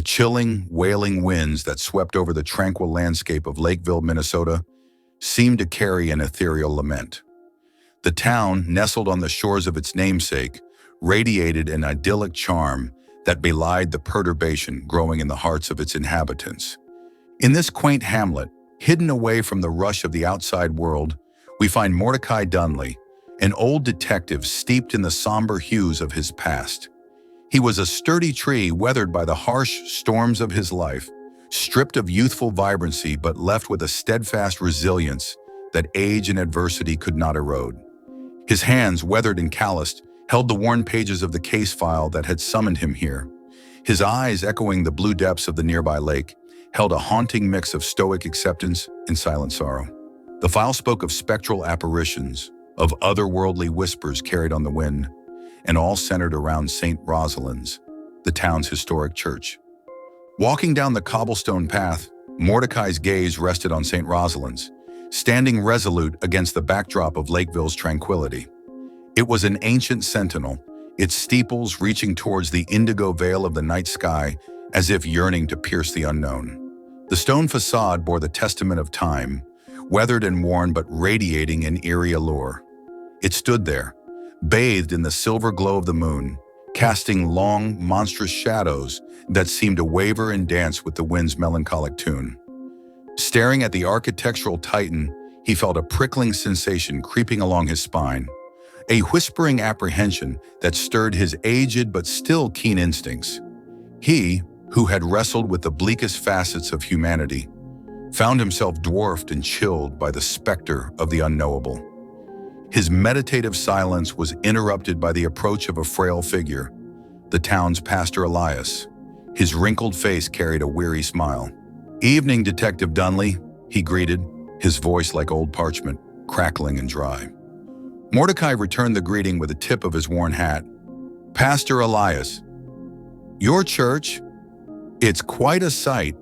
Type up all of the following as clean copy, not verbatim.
chilling, wailing winds that swept over the tranquil landscape of Lakeville, Minnesota, seemed to carry an ethereal lament. The town, nestled on the shores of its namesake, radiated an idyllic charm that belied the perturbation growing in the hearts of its inhabitants. In this quaint hamlet, hidden away from the rush of the outside world, we find Mordecai Dunley, an old detective steeped in the somber hues of his past. He was a sturdy tree weathered by the harsh storms of his life, stripped of youthful vibrancy but left with a steadfast resilience that age and adversity could not erode. His hands, weathered and calloused, held the worn pages of the case file that had summoned him here. His eyes, echoing the blue depths of the nearby lake, held a haunting mix of stoic acceptance and silent sorrow. The file spoke of spectral apparitions, of otherworldly whispers carried on the wind, and all centered around St. Rosalind's, the town's historic church. Walking down the cobblestone path, Mordecai's gaze rested on St. Rosalind's, standing resolute against the backdrop of Lakeville's tranquility. It was an ancient sentinel, its steeples reaching towards the indigo veil of the night sky as if yearning to pierce the unknown. The stone facade bore the testament of time, weathered and worn but radiating an eerie allure. It stood there, bathed in the silver glow of the moon, casting long, monstrous shadows that seemed to waver and dance with the wind's melancholic tune. Staring at the architectural titan, he felt a prickling sensation creeping along his spine, a whispering apprehension that stirred his aged but still keen instincts. He, who had wrestled with the bleakest facets of humanity, found himself dwarfed and chilled by the specter of the unknowable. His meditative silence was interrupted by the approach of a frail figure, the town's Pastor Elias. His wrinkled face carried a weary smile. "Evening, Detective Dunley," he greeted, his voice like old parchment, crackling and dry. Mordecai returned the greeting with a tip of his worn hat. "Pastor Elias, your church? It's quite a sight."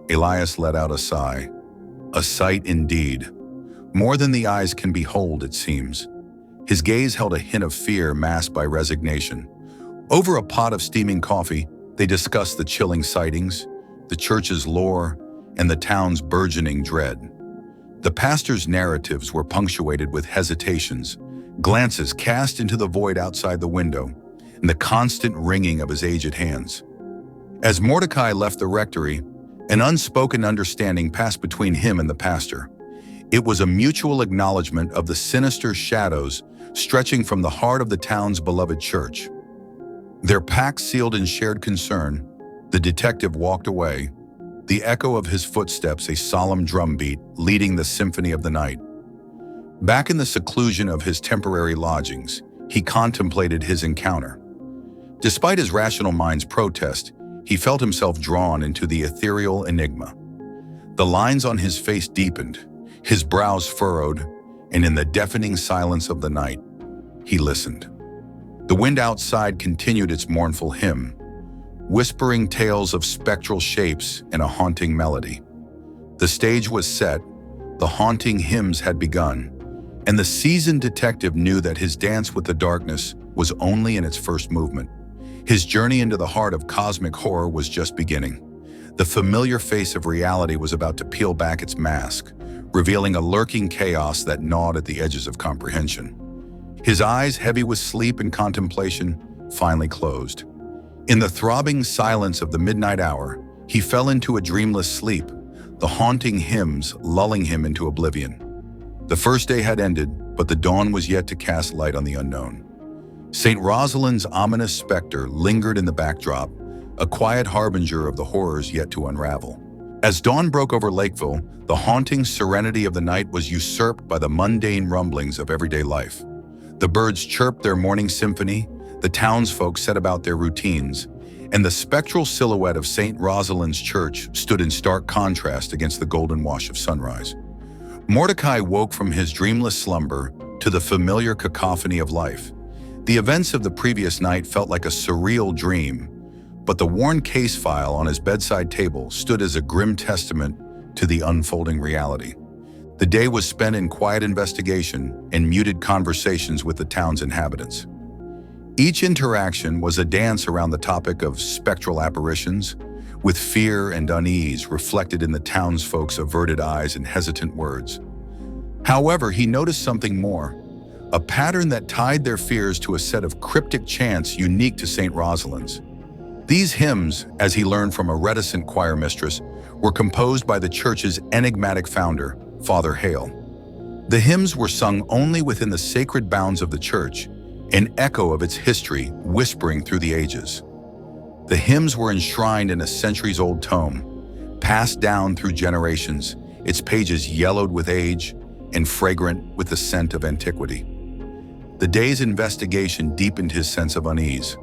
Elias let out a sigh. A sight indeed. More than the eyes can behold, it seems. His gaze held a hint of fear masked by resignation. Over a pot of steaming coffee, they discussed the chilling sightings, the church's lore, and the town's burgeoning dread. The pastor's narratives were punctuated with hesitations, glances cast into the void outside the window, and the constant wringing of his aged hands. As Mordecai left the rectory, an unspoken understanding passed between him and the pastor. It was a mutual acknowledgement of the sinister shadows stretching from the heart of the town's beloved church. Their pact sealed in shared concern, the detective walked away, the echo of his footsteps a solemn drumbeat leading the symphony of the night. Back in the seclusion of his temporary lodgings, he contemplated his encounter. Despite his rational mind's protest, he felt himself drawn into the ethereal enigma. The lines on his face deepened, his brows furrowed, and in the deafening silence of the night, he listened. The wind outside continued its mournful hymn, whispering tales of spectral shapes and a haunting melody. The stage was set, the haunting hymns had begun, and the seasoned detective knew that his dance with the darkness was only in its first movement. His journey into the heart of cosmic horror was just beginning. The familiar face of reality was about to peel back its mask, revealing a lurking chaos that gnawed at the edges of comprehension. His eyes, heavy with sleep and contemplation, finally closed. In the throbbing silence of the midnight hour, he fell into a dreamless sleep, the haunting hymns lulling him into oblivion. The first day had ended, but the dawn was yet to cast light on the unknown. St. Rosalind's ominous specter lingered in the backdrop, a quiet harbinger of the horrors yet to unravel. As dawn broke over Lakeville, the haunting serenity of the night was usurped by the mundane rumblings of everyday life. The birds chirped their morning symphony, the townsfolk set about their routines, and the spectral silhouette of St. Rosalind's church stood in stark contrast against the golden wash of sunrise. Mordecai woke from his dreamless slumber to the familiar cacophony of life. The events of the previous night felt like a surreal dream, but the worn case file on his bedside table stood as a grim testament to the unfolding reality. The day was spent in quiet investigation and muted conversations with the town's inhabitants. Each interaction was a dance around the topic of spectral apparitions, with fear and unease reflected in the townsfolk's averted eyes and hesitant words. However, he noticed something more, a pattern that tied their fears to a set of cryptic chants unique to St. Rosalind's. These hymns, as he learned from a reticent choir mistress, were composed by the church's enigmatic founder, Father Hale. The hymns were sung only within the sacred bounds of the church, an echo of its history whispering through the ages. The hymns were enshrined in a centuries-old tome, passed down through generations, its pages yellowed with age and fragrant with the scent of antiquity. The day's investigation deepened his sense of unease.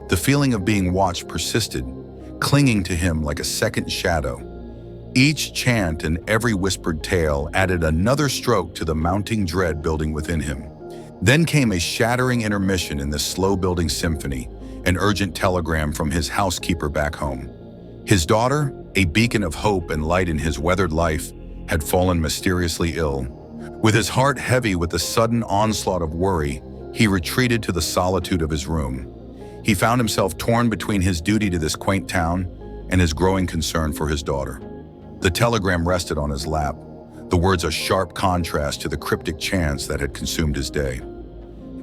The feeling of being watched persisted, clinging to him like a second shadow. Each chant and every whispered tale added another stroke to the mounting dread building within him. Then came a shattering intermission in this slow-building symphony, an urgent telegram from his housekeeper back home. His daughter, a beacon of hope and light in his weathered life, had fallen mysteriously ill. With his heart heavy with the sudden onslaught of worry, he retreated to the solitude of his room. He found himself torn between his duty to this quaint town and his growing concern for his daughter. The telegram rested on his lap, the words a sharp contrast to the cryptic chants that had consumed his day.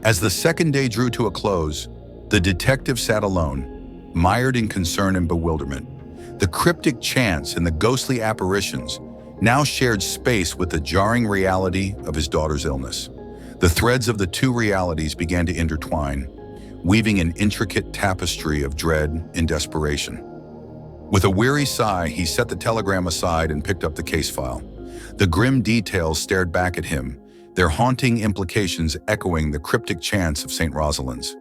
As the second day drew to a close, the detective sat alone, mired in concern and bewilderment. The cryptic chants and the ghostly apparitions now shared space with the jarring reality of his daughter's illness. The threads of the two realities began to intertwine, weaving an intricate tapestry of dread and desperation. With a weary sigh, he set the telegram aside and picked up the case file. The grim details stared back at him, their haunting implications echoing the cryptic chants of St. Rosalind's.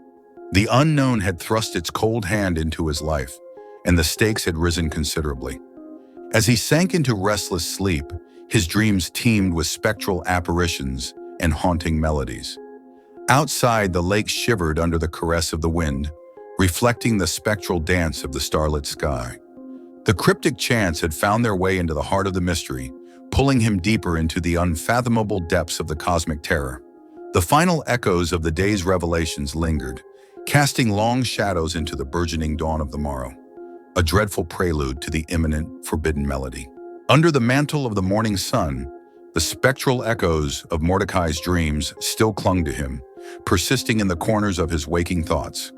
The unknown had thrust its cold hand into his life, and the stakes had risen considerably. As he sank into restless sleep, his dreams teemed with spectral apparitions and haunting melodies. Outside, the lake shivered under the caress of the wind, reflecting the spectral dance of the starlit sky. The cryptic chants had found their way into the heart of the mystery, pulling him deeper into the unfathomable depths of the cosmic terror. The final echoes of the day's revelations lingered, casting long shadows into the burgeoning dawn of the morrow, a dreadful prelude to the imminent, forbidden melody. Under the mantle of the morning sun, the spectral echoes of Mordecai's dreams still clung to him, persisting in the corners of his waking thoughts.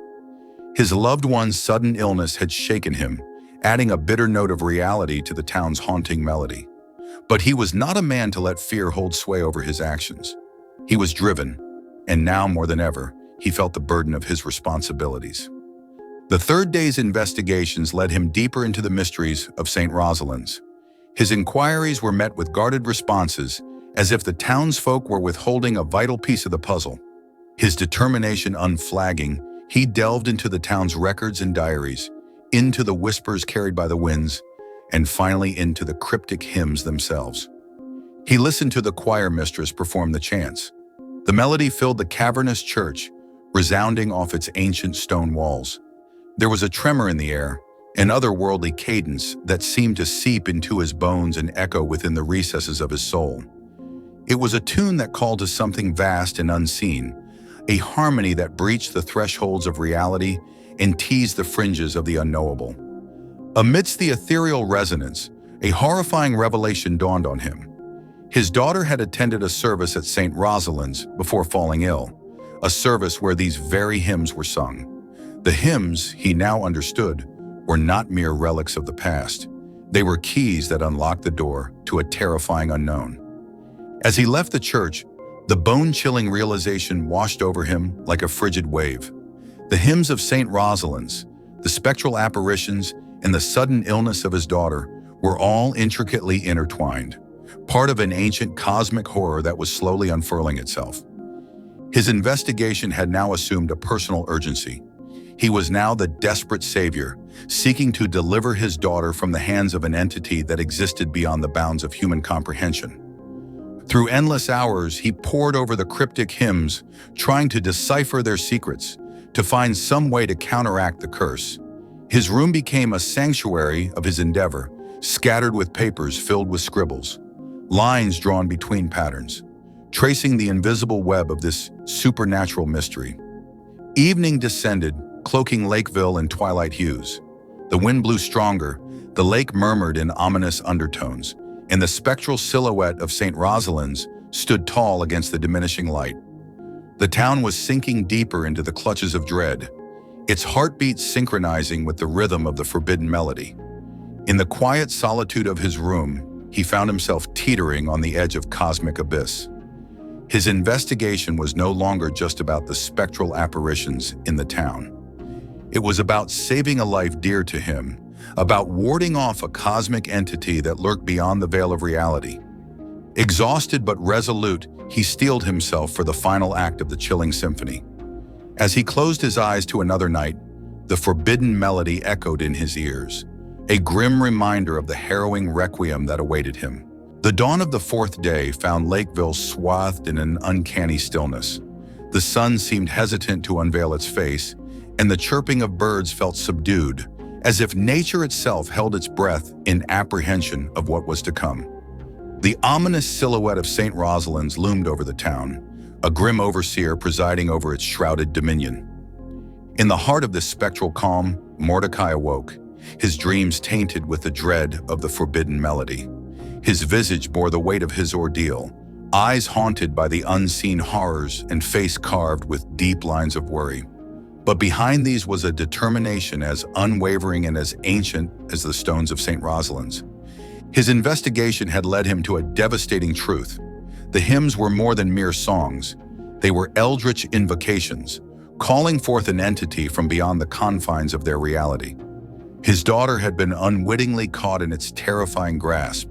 His loved one's sudden illness had shaken him, adding a bitter note of reality to the town's haunting melody. But he was not a man to let fear hold sway over his actions. He was driven, and now more than ever, he felt the burden of his responsibilities. The third day's investigations led him deeper into the mysteries of St. Rosalind's. His inquiries were met with guarded responses, as if the townsfolk were withholding a vital piece of the puzzle. His determination unflagging, he delved into the town's records and diaries, into the whispers carried by the winds, and finally into the cryptic hymns themselves. He listened to the choir mistress perform the chants. The melody filled the cavernous church, resounding off its ancient stone walls. There was a tremor in the air, an otherworldly cadence that seemed to seep into his bones and echo within the recesses of his soul. It was a tune that called to something vast and unseen, a harmony that breached the thresholds of reality and teased the fringes of the unknowable. Amidst the ethereal resonance, a horrifying revelation dawned on him. His daughter had attended a service at St. Rosalind's before falling ill, a service where these very hymns were sung. The hymns, he now understood, were not mere relics of the past. They were keys that unlocked the door to a terrifying unknown. As he left the church, the bone-chilling realization washed over him like a frigid wave. The hymns of St. Rosalind's, the spectral apparitions, and the sudden illness of his daughter were all intricately intertwined, part of an ancient cosmic horror that was slowly unfurling itself. His investigation had now assumed a personal urgency. He was now the desperate savior, seeking to deliver his daughter from the hands of an entity that existed beyond the bounds of human comprehension. Through endless hours, he pored over the cryptic hymns, trying to decipher their secrets, to find some way to counteract the curse. His room became a sanctuary of his endeavor, scattered with papers filled with scribbles, lines drawn between patterns, tracing the invisible web of this supernatural mystery. Evening descended, cloaking Lakeville in twilight hues. The wind blew stronger, The lake murmured in ominous undertones, and the spectral silhouette of St. Rosalind's stood tall against the diminishing light. The town was sinking deeper into the clutches of dread, its heartbeat synchronizing with the rhythm of the forbidden melody. In the quiet solitude of his room, he found himself teetering on the edge of cosmic abyss. His investigation was no longer just about the spectral apparitions in the town. It was about saving a life dear to him, about warding off a cosmic entity that lurked beyond the veil of reality. Exhausted but resolute, he steeled himself for the final act of the chilling symphony. As he closed his eyes to another night, the forbidden melody echoed in his ears, a grim reminder of the harrowing requiem that awaited him. The dawn of the fourth day found Lakeville swathed in an uncanny stillness. The sun seemed hesitant to unveil its face, and the chirping of birds felt subdued, as if nature itself held its breath in apprehension of what was to come. The ominous silhouette of St. Rosalind's loomed over the town, a grim overseer presiding over its shrouded dominion. In the heart of this spectral calm, Mordecai awoke, his dreams tainted with the dread of the forbidden melody. His visage bore the weight of his ordeal, eyes haunted by the unseen horrors and face carved with deep lines of worry. But behind these was a determination as unwavering and as ancient as the stones of St. Rosalind's. His investigation had led him to a devastating truth. The hymns were more than mere songs. They were eldritch invocations, calling forth an entity from beyond the confines of their reality. His daughter had been unwittingly caught in its terrifying grasp,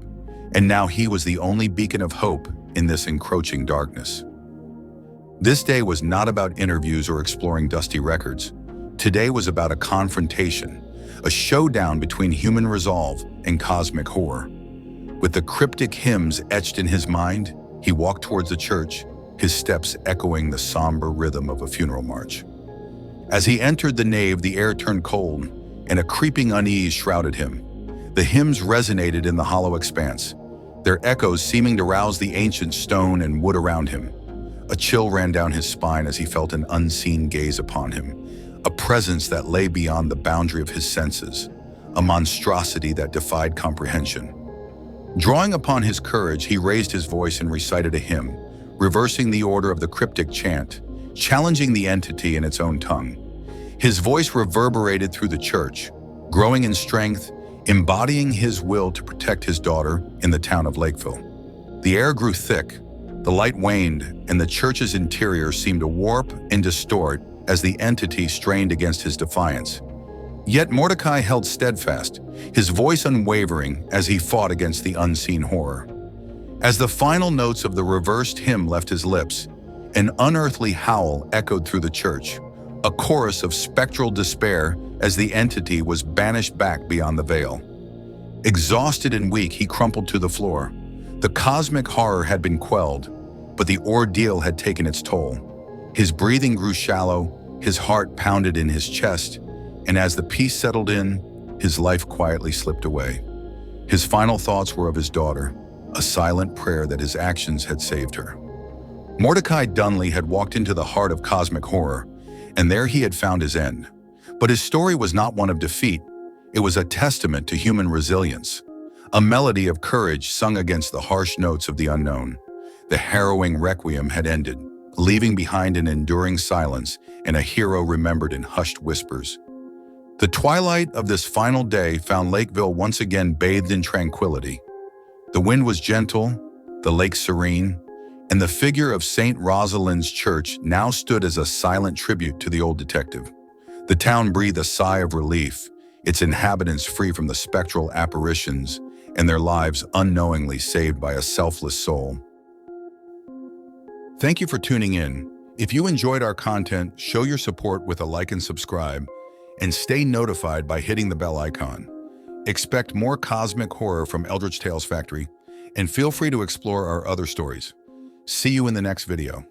and now he was the only beacon of hope in this encroaching darkness. This day was not about interviews or exploring dusty records. Today was about a confrontation, a showdown between human resolve and cosmic horror. With the cryptic hymns etched in his mind, he walked towards the church, his steps echoing the somber rhythm of a funeral march. As he entered the nave, the air turned cold, and a creeping unease shrouded him. The hymns resonated in the hollow expanse, their echoes seeming to rouse the ancient stone and wood around him. A chill ran down his spine as he felt an unseen gaze upon him, a presence that lay beyond the boundary of his senses, a monstrosity that defied comprehension. Drawing upon his courage, he raised his voice and recited a hymn, reversing the order of the cryptic chant, challenging the entity in its own tongue. His voice reverberated through the church, growing in strength, embodying his will to protect his daughter in the town of Lakeville. The air grew thick, the light waned, and the church's interior seemed to warp and distort as the entity strained against his defiance. Yet Mordecai held steadfast, his voice unwavering as he fought against the unseen horror. As the final notes of the reversed hymn left his lips, an unearthly howl echoed through the church, a chorus of spectral despair as the entity was banished back beyond the veil. Exhausted and weak, he crumpled to the floor. The cosmic horror had been quelled, but the ordeal had taken its toll. His breathing grew shallow, his heart pounded in his chest, and as the peace settled in, his life quietly slipped away. His final thoughts were of his daughter, a silent prayer that his actions had saved her. Mordecai Dunley had walked into the heart of cosmic horror, and there he had found his end. But his story was not one of defeat. It was a testament to human resilience, a melody of courage sung against the harsh notes of the unknown. The harrowing requiem had ended, leaving behind an enduring silence and a hero remembered in hushed whispers. The twilight of this final day found Lakeville once again bathed in tranquility. The wind was gentle, the lake serene, and the figure of St. Rosalind's Church now stood as a silent tribute to the old detective. The town breathed a sigh of relief, its inhabitants free from the spectral apparitions and their lives unknowingly saved by a selfless soul. Thank you for tuning in. If you enjoyed our content, show your support with a like and subscribe, and stay notified by hitting the bell icon. Expect more cosmic horror from Eldritch Tales Factory, and feel free to explore our other stories. See you in the next video.